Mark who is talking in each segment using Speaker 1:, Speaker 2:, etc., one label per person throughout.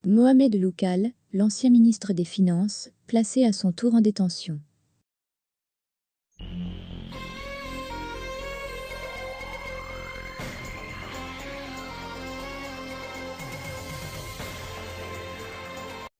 Speaker 1: Mohamed Loukal, l'ancien ministre des Finances, placé à son tour en détention.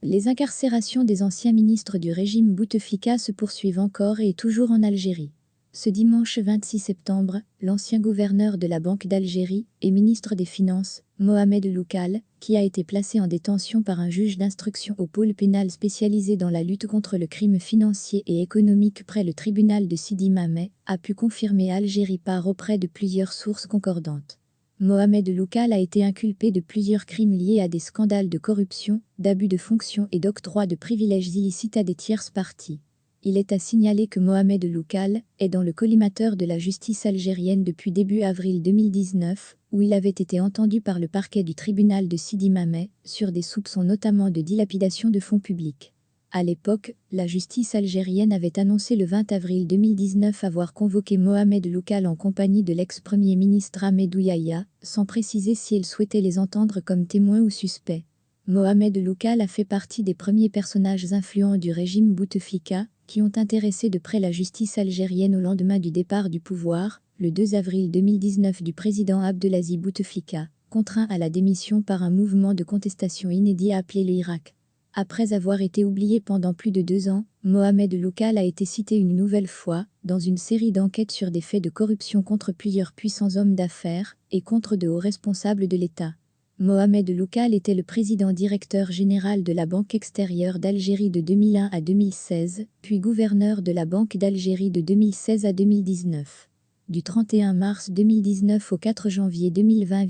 Speaker 1: Les incarcérations des anciens ministres du régime Bouteflika se poursuivent encore et toujours en Algérie. Ce dimanche 26 septembre, l'ancien gouverneur de la Banque d'Algérie et ministre des Finances, Mohamed Loukal, qui a été placé en détention par un juge d'instruction au pôle pénal spécialisé dans la lutte contre le crime financier et économique près le tribunal de Sidi Mamet, a pu confirmer à Algérie par auprès de plusieurs sources concordantes. Mohamed Loukal a été inculpé de plusieurs crimes liés à des scandales de corruption, d'abus de fonction et d'octroi de privilèges illicites à des tierces parties. Il est à signaler que Mohamed Loukal est dans le collimateur de la justice algérienne depuis début avril 2019, où il avait été entendu par le parquet du tribunal de Sidi Mamet sur des soupçons notamment de dilapidation de fonds publics. À l'époque, la justice algérienne avait annoncé le 20 avril 2019 avoir convoqué Mohamed Loukal en compagnie de l'ex-premier ministre Ahmadou Yahya, sans préciser si elle souhaitait les entendre comme témoins ou suspects. Mohamed Loukal a fait partie des premiers personnages influents du régime Bouteflika, qui ont intéressé de près la justice algérienne au lendemain du départ du pouvoir, le 2 avril 2019 du président Abdelaziz Bouteflika, contraint à la démission par un mouvement de contestation inédit appelé l'Irak. Après avoir été oublié pendant plus de 2 ans, Mohamed Loukal a été cité une nouvelle fois dans une série d'enquêtes sur des faits de corruption contre plusieurs puissants hommes d'affaires et contre de hauts responsables de l'État. Mohamed Loukal était le président directeur général de la Banque extérieure d'Algérie de 2001 à 2016, puis gouverneur de la Banque d'Algérie de 2016 à 2019. Du 31 mars 2019 au 4 janvier 2020,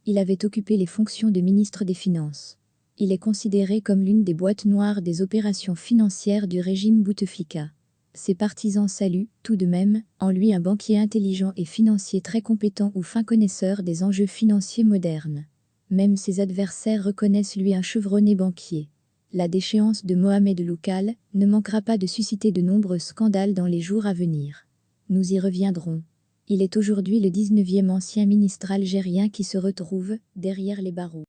Speaker 1: il avait occupé les fonctions de ministre des Finances. Il est considéré comme l'une des boîtes noires des opérations financières du régime Bouteflika. Ses partisans saluent, tout de même, en lui un banquier intelligent et financier très compétent ou fin connaisseur des enjeux financiers modernes. Même ses adversaires reconnaissent lui un chevronné banquier. La déchéance de Mohamed Loukal ne manquera pas de susciter de nombreux scandales dans les jours à venir. Nous y reviendrons. Il est aujourd'hui le 19e ancien ministre algérien qui se retrouve derrière les barreaux.